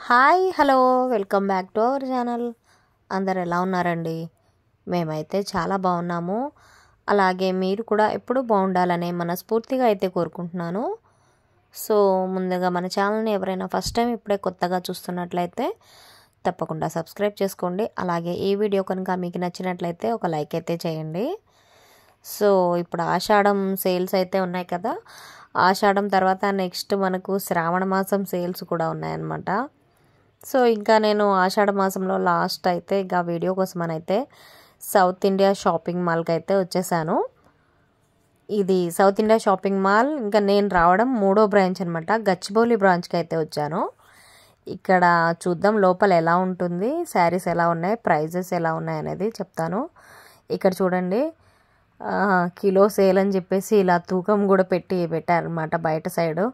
Hi hello welcome back to our channel. అందరు ఎలా ఉన్నారండి? మేమైతే చాలా బాగున్నాము. అలాగే మీరు కూడా ఎప్పుడూ బాగుండాలని మనస్ఫూర్తిగా అయితే కోరుకుంటున్నాను. సో ముందుగా మన ఛానల్ని ఎవరైనా ఫస్ట్ టైం ఇప్పుడే కొత్తగా చూస్తున్నట్లయితే తప్పకుండా సబ్స్క్రైబ్ చేసుకోండి. అలాగే ఈ వీడియో కనుక మీకు నచ్చినట్లయితే ఒక లైక్ అయితే చేయండి. సో ఇప్పుడు ఆషాఢం సేల్స్ అయితే ఉన్నాయి కదా, ఆషాఢం తర్వాత నెక్స్ట్ మనకు శ్రావణ మాసం సేల్స్ కూడా ఉన్నాయన్నమాట. సో ఇంకా నేను ఆషాఢ మాసంలో లాస్ట్ అయితే ఇంకా వీడియో కోసం అయితే సౌత్ ఇండియా షాపింగ్ మాల్కి అయితే వచ్చేసాను. ఇది సౌత్ ఇండియా షాపింగ్ మాల్. ఇంకా నేను రావడం 3వ బ్రాంచ్ అనమాట. గచ్చిబౌలి బ్రాంచ్కి అయితే వచ్చాను. ఇక్కడ చూద్దాం లోపల ఎలా ఉంటుంది, శారీస్ ఎలా ఉన్నాయి, ప్రైజెస్ ఎలా ఉన్నాయి అనేది చెప్తాను. ఇక్కడ చూడండి, కిలో సేల్ అని చెప్పేసి ఇలా తూకం కూడా పెట్టారనమాట బయట సైడు.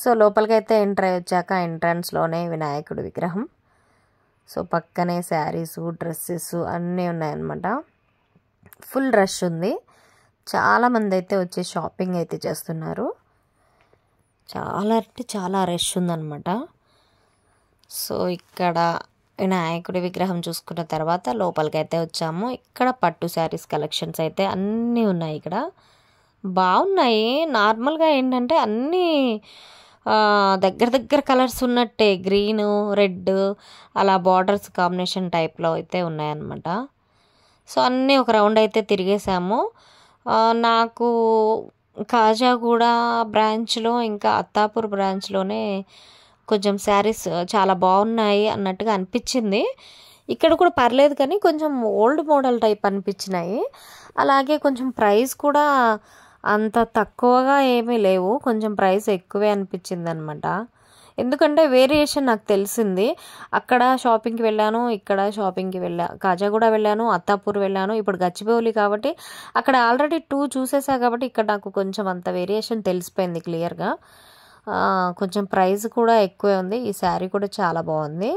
సో లోపలికైతే ఎంటర్ అయ్యి వచ్చాక ఎంట్రన్స్లోనే వినాయకుడి విగ్రహం. సో పక్కనే శారీసు, డ్రెస్సెస్ అన్నీ ఉన్నాయన్నమాట. ఫుల్ రష్ ఉంది. చాలామంది అయితే వచ్చి షాపింగ్ అయితే చేస్తున్నారు. చాలా అంటే చాలా రష్ ఉందన్నమాట. సో ఇక్కడ వినాయకుడి విగ్రహం చూసుకున్న తర్వాత లోపలికైతే వచ్చాము. ఇక్కడ పట్టు శారీస్ కలెక్షన్స్ అయితే అన్నీ ఉన్నాయి. ఇక్కడ బాగున్నాయి. నార్మల్గా ఏంటంటే అన్నీ దగ్గర దగ్గర కలర్స్ ఉన్నట్టే, గ్రీను, రెడ్ అలా బార్డర్స్ కాంబినేషన్ టైప్లో అయితే ఉన్నాయన్నమాట. సో అన్నీ ఒక రౌండ్ అయితే తిరిగేసాము. నాకు కాజాగూడ బ్రాంచ్లో ఇంకా అత్తాపూర్ బ్రాంచ్లోనే కొంచెం శారీస్ చాలా బాగున్నాయి అన్నట్టుగా అనిపించింది. ఇక్కడ కూడా పర్లేదు కానీ కొంచెం ఓల్డ్ మోడల్ టైప్ అనిపించినాయి. అలాగే కొంచెం ప్రైస్ కూడా అంత తక్కువగా ఏమీ లేవు, కొంచెం ప్రైస్ ఎక్కువే అనిపించింది అనమాట. ఎందుకంటే వేరియేషన్ నాకు తెలిసింది. అక్కడ షాపింగ్కి వెళ్ళాను, ఇక్కడ షాపింగ్కి కాజాగూడ వెళ్ళాను, అత్తాపూర్ వెళ్ళాను, ఇప్పుడు గచ్చిబౌలి కాబట్టి అక్కడ ఆల్రెడీ 2 చూసేసా కాబట్టి ఇక్కడ నాకు కొంచెం అంత వేరియేషన్ తెలిసిపోయింది క్లియర్గా. కొంచెం ప్రైస్ కూడా ఎక్కువే ఉంది. ఈ శారీ కూడా చాలా బాగుంది.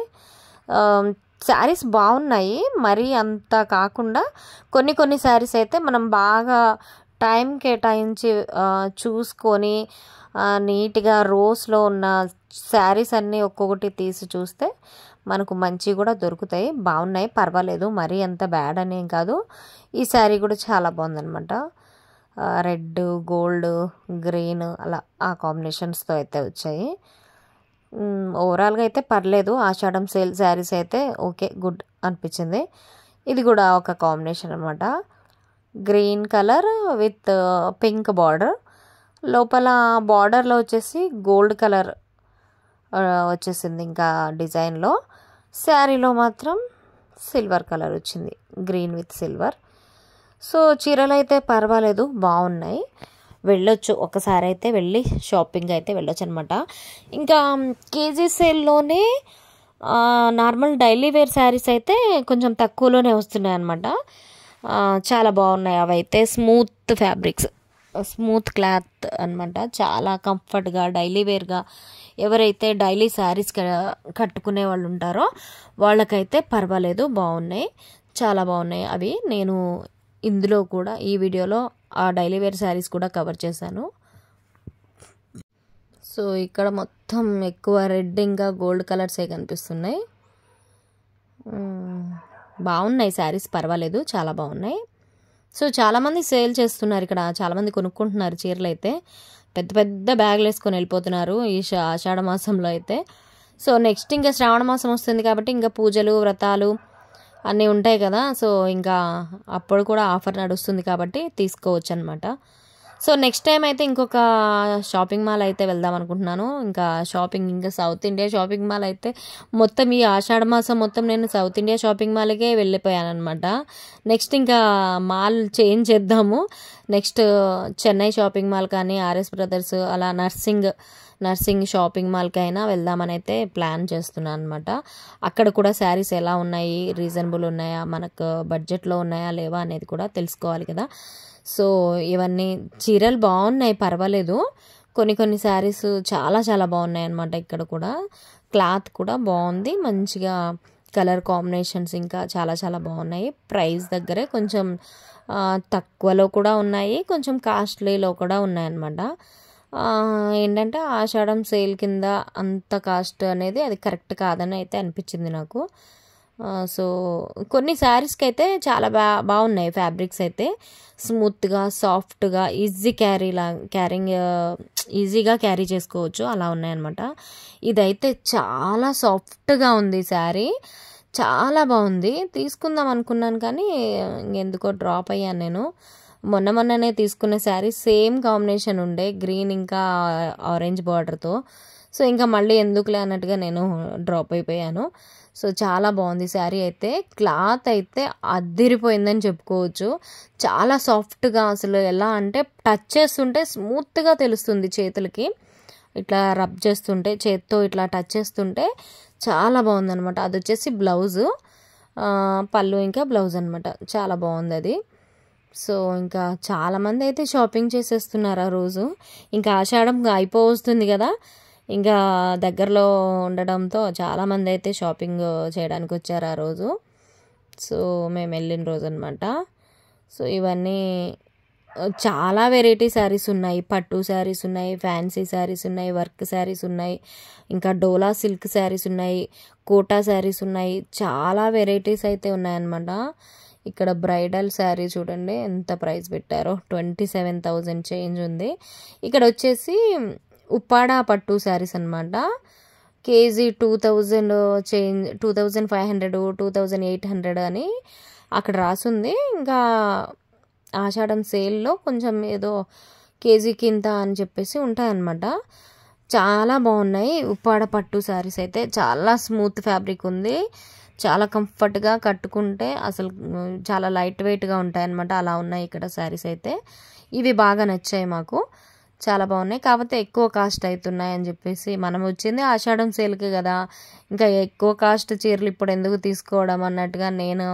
శారీస్ బాగున్నాయి, మరీ అంత కాకుండా కొన్ని శారీస్ అయితే మనం బాగా టైం కేటాయించి చూసుకొని నీట్గా రోస్లో ఉన్న శారీస్ అన్నీ ఒక్కొక్కటి తీసి చూస్తే మనకు మంచి కూడా దొరుకుతాయి. బాగున్నాయి, పర్వాలేదు, మరీ అంత బ్యాడ్ అనేం కాదు. ఈ శారీ కూడా చాలా బాగుందనమాట. రెడ్, గోల్డ్, గ్రీన్ అలా ఆ కాంబినేషన్స్తో అయితే వచ్చాయి. ఓవరాల్గా అయితే పర్లేదు. ఆషాఢం సేల్ శారీస్ అయితే ఓకే, గుడ్ అనిపించింది. ఇది కూడా ఒక కాంబినేషన్ అనమాట. Green colour with pink border, లోపల బార్డర్లో వచ్చేసి గోల్డ్ కలర్ వచ్చేసింది. ఇంకా డిజైన్లో శారీలో మాత్రం సిల్వర్ కలర్ వచ్చింది, గ్రీన్ విత్ సిల్వర్. సో చీరలు అయితే పర్వాలేదు, బాగున్నాయి. వెళ్ళొచ్చు, ఒకసారి అయితే వెళ్ళి షాపింగ్ అయితే వెళ్ళొచ్చు అనమాట. ఇంకా కేజీ సేల్లోనే నార్మల్ డైలీ వేర్ శారీస్ అయితే కొంచెం తక్కువలోనే వస్తున్నాయి అనమాట. చాలా బాగున్నాయి. అవి అయితే స్మూత్ ఫ్యాబ్రిక్స్, స్మూత్ క్లాత్ అనమాట. చాలా కంఫర్ట్గా డైలీ వేర్గా ఎవరైతే డైలీ శారీస్ కట్టుకునే వాళ్ళు ఉంటారో వాళ్ళకైతే పర్వాలేదు, బాగున్నాయి, చాలా బాగున్నాయి. అవి నేను ఇందులో కూడా ఈ వీడియోలో ఆ డైలీ వేర్ శారీస్ కూడా కవర్ చేశాను. సో ఇక్కడ మొత్తం ఎక్కువ రెడ్ ఇంకా గోల్డ్ కలర్సే కనిపిస్తున్నాయి. బాగున్నాయి శారీస్, పర్వాలేదు, చాలా బాగున్నాయి. సో చాలామంది సేల్ చేస్తున్నారు ఇక్కడ, చాలామంది కొనుక్కుంటున్నారు చీరలు అయితే. పెద్ద పెద్ద బ్యాగులు వేసుకొని వెళ్ళిపోతున్నారు ఈ ఆషాఢ మాసంలో అయితే. సో నెక్స్ట్ ఇంకా శ్రావణ మాసం వస్తుంది కాబట్టి ఇంకా పూజలు, వ్రతాలు అన్నీ ఉంటాయి కదా. సో ఇంకా అప్పుడు కూడా ఆఫర్ నడుస్తుంది కాబట్టి తీసుకోవచ్చు అనమాట. సో నెక్స్ట్ టైం అయితే ఇంకొక షాపింగ్ మాల్ అయితే వెళ్దాం అనుకుంటున్నాను. ఇంకా సౌత్ ఇండియా షాపింగ్ మాల్ అయితే మొత్తం ఈ ఆషాఢ మాసం మొత్తం నేను సౌత్ ఇండియా షాపింగ్ మాల్కే వెళ్ళిపోయాను అనమాట. నెక్స్ట్ ఇంకా మాల్ చేంజ్ చేద్దాము. నెక్స్ట్ చెన్నై షాపింగ్ మాల్ కానీ ఆర్ఎస్ బ్రదర్స్ అలా నర్సింగ్ షాపింగ్ మాల్కి అయినా వెళ్దామని అయితే ప్లాన్ చేస్తున్నాను అనమాట. అక్కడ కూడా శారీస్ ఎలా ఉన్నాయి, రీజనబుల్ ఉన్నాయా, మనకు బడ్జెట్లో ఉన్నాయా లేవా అనేది కూడా తెలుసుకోవాలి కదా. సో ఇవన్నీ చీరలు బాగున్నాయి, పర్వాలేదు. కొన్ని శారీస్ చాలా చాలా బాగున్నాయి అన్నమాట. ఇక్కడ కూడా క్లాత్ కూడా బాగుంది, మంచిగా కలర్ కాంబినేషన్స్ ఇంకా చాలా చాలా బాగున్నాయి. ప్రైస్ దగ్గరే కొంచెం తక్కువలో కూడా ఉన్నాయి, కొంచెం కాస్ట్లీలో కూడా ఉన్నాయన్నమాట. ఏంటంటే ఆషాఢం సేల్ కింద అంత కాస్ట్ అనేది అది కరెక్ట్ కాదని అయితే అనిపించింది నాకు. సో కొన్ని శారీస్కి అయితే చాలా బాగున్నాయి ఫ్యాబ్రిక్స్ అయితే, స్మూత్గా సాఫ్ట్గా క్యారింగ్ ఈజీగా క్యారీ చేసుకోవచ్చు అలా ఉన్నాయన్నమాట. ఇదైతే చాలా సాఫ్ట్గా ఉంది శారీ, చాలా బాగుంది. తీసుకుందాం అనుకున్నాను కానీ ఎందుకో డ్రాప్ అయ్యాను నేను. మొన్ననే తీసుకున్న శారీ సేమ్ కాంబినేషన్ ఉండే, గ్రీన్ ఇంకా ఆరెంజ్ బార్డర్తో. సో ఇంకా మళ్ళీ ఎందుకులే అన్నట్టుగా నేను డ్రాప్ అయిపోయాను. సో చాలా బాగుంది శారీ అయితే, క్లాత్ అయితే అద్దిరిపోయిందని చెప్పుకోవచ్చు. చాలా సాఫ్ట్గా, అసలు ఎలా అంటే టచ్ చేస్తుంటే స్మూత్గా తెలుస్తుంది చేతులకి, ఇట్లా రబ్ చేస్తుంటే చేత్తో ఇట్లా టచ్ చేస్తుంటే చాలా బాగుందనమాట. అది వచ్చేసి బ్లౌజు, పళ్ళు ఇంకా బ్లౌజ్ అనమాట. చాలా బాగుంది అది. సో ఇంకా చాలామంది అయితే షాపింగ్ చేసేస్తున్నారు ఆ రోజు. ఇంకా ఆషాఢం అయిపోతుంది కదా, ఇంకా దగ్గరలో ఉండడంతో చాలామంది అయితే షాపింగ్ చేయడానికి వచ్చారు ఆ రోజు. సో మేము వెళ్ళిన రోజు అనమాట. సో ఇవన్నీ చాలా వెరైటీ శారీస్ ఉన్నాయి. పట్టు శారీస్ ఉన్నాయి, ఫ్యాన్సీ శారీస్ ఉన్నాయి, వర్క్ శారీస్ ఉన్నాయి, ఇంకా డోలా సిల్క్ శారీస్ ఉన్నాయి, కోటా శారీస్ ఉన్నాయి. చాలా వెరైటీస్ అయితే ఉన్నాయన్నమాట. ఇక్కడ బ్రైడల్ శారీ చూడండి ఎంత ప్రైస్ పెట్టారో, 27,000 చేంజ్ ఉంది. ఇక్కడ వచ్చేసి ఉప్పాడ పట్టు శారీస్ అనమాట. కేజీ 2,000 చేంజ్, 2,500, 2,800 అని అక్కడ రాసుంది. ఇంకా ఆషాఢం సేల్లో కొంచెం ఏదో కేజీకి ఇంత అని చెప్పేసి ఉంటాయన్నమాట. చాలా బాగున్నాయి ఉప్పాడ పట్టు శారీస్ అయితే. చాలా స్మూత్ ఫ్యాబ్రిక్ ఉంది, చాలా కంఫర్ట్గా కట్టుకుంటే అసలు చాలా లైట్ వెయిట్గా ఉంటాయన్నమాట. అలా ఉన్నాయి ఇక్కడ శారీస్ అయితే. ఇవి బాగా నచ్చాయి మాకు, చాలా బాగున్నాయి. కాకపోతే ఎక్కువ కాస్ట్ అవుతున్నాయి అని చెప్పేసి, మనం వచ్చింది ఆషాఢం సేల్కి కదా, ఇంకా ఎక్కువ కాస్ట్ చీరలు ఇప్పుడు ఎందుకు తీసుకోవడం అన్నట్టుగా నేను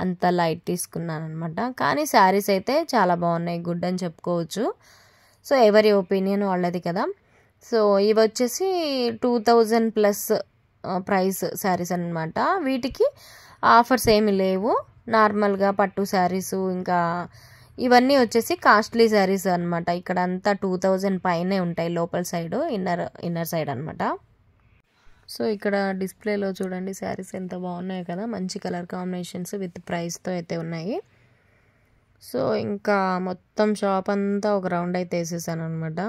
అంత లైట్ తీసుకున్నాను అనమాట. కానీ శారీస్ అయితే చాలా బాగున్నాయి, గుడ్ అని చెప్పుకోవచ్చు. సో ఎవరి ఒపీనియన్ వాళ్ళది కదా. సో ఇవి వచ్చేసి 2,000+ ప్రైస్ శారీస్ అనమాట. వీటికి ఆఫర్స్ ఏమి లేవు, నార్మల్గా పట్టు శారీసు ఇంకా ఇవన్నీ వచ్చేసి కాస్ట్లీ శారీస్ అనమాట. ఇక్కడ అంతా 2,000 పైనే ఉంటాయి లోపల సైడ్, ఇన్నర్ సైడ్ అనమాట. సో ఇక్కడ డిస్ప్లేలో చూడండి శారీస్ ఎంత బాగున్నాయి కదా, మంచి కలర్ కాంబినేషన్స్ విత్ ప్రైస్తో అయితే ఉన్నాయి. సో ఇంకా మొత్తం షాప్ అంతా ఒక రౌండ్ అయితే వేసేసాను అనమాట.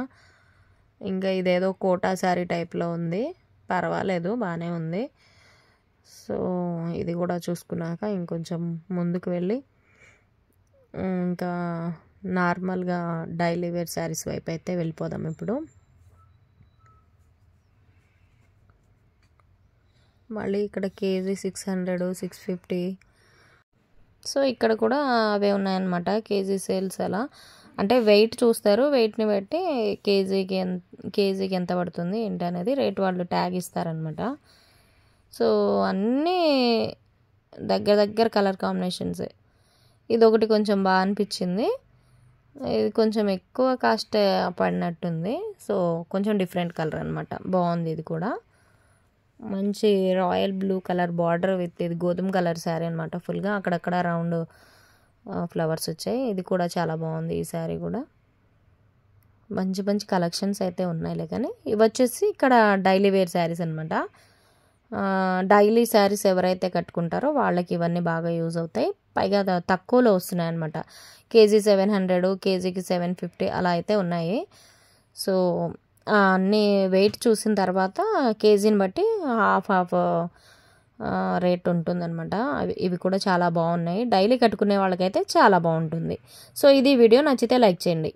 ఇంకా ఇదేదో కోటా శారీ టైప్లో ఉంది, పర్వాలేదు బాగానే ఉంది. సో ఇది కూడా చూసుకున్నాక ఇంకొంచెం ముందుకు వెళ్ళి ఇంకా నార్మల్గా డైలీ వేర్ శారీస్ వైపు అయితే వెళ్ళిపోదాం ఇప్పుడు. మళ్ళీ ఇక్కడ కేజీ 600, 650. సో ఇక్కడ కూడా అవే ఉన్నాయన్నమాట, కేజీ సేల్స్. అలా అంటే వెయిట్ చూస్తారు, వెయిట్ని బట్టి కేజీకి ఎంత పడుతుంది ఏంటి అనేది రేట్ వాళ్ళు ట్యాగ్ ఇస్తారనమాట. సో అన్నీ దగ్గర కలర్ కాంబినేషన్సే. ఇది ఒకటి కొంచెం బాగా అనిపించింది, ఇది కొంచెం ఎక్కువ కాస్ట్ పడినట్టుంది. సో కొంచెం డిఫరెంట్ కలర్ అనమాట, బాగుంది. ఇది కూడా మంచి royal blue colour border with ఇది గోధుమ కలర్ శారీ అనమాట. ఫుల్గా అక్కడక్కడ రౌండ్ ఫ్లవర్స్ వచ్చాయి. ఇది కూడా చాలా బాగుంది. ఈ శారీ కూడా మంచి కలెక్షన్స్ అయితే ఉన్నాయిలే. కానీ ఇవి వచ్చేసి ఇక్కడ డైలీ వేర్ శారీస్ అనమాట. డైలీ శారీస్ ఎవరైతే కట్టుకుంటారో వాళ్ళకి ఇవన్నీ బాగా యూజ్ అవుతాయి. పైగా తక్కువలో వస్తున్నాయి అనమాట. కేజీ 700, కేజీకి 750 అలా అయితే ఉన్నాయి. సో అన్నీ వెయిట్ చూసిన తర్వాత కేజీని బట్టి హాఫ్ రేట్ ఉంటుందన్నమాట. ఇవి కూడా చాలా బాగున్నాయి, డైలీ కట్టుకునే వాళ్ళకైతే చాలా బాగుంటుంది. సో ఇది వీడియో నచ్చితే లైక్ చేయండి.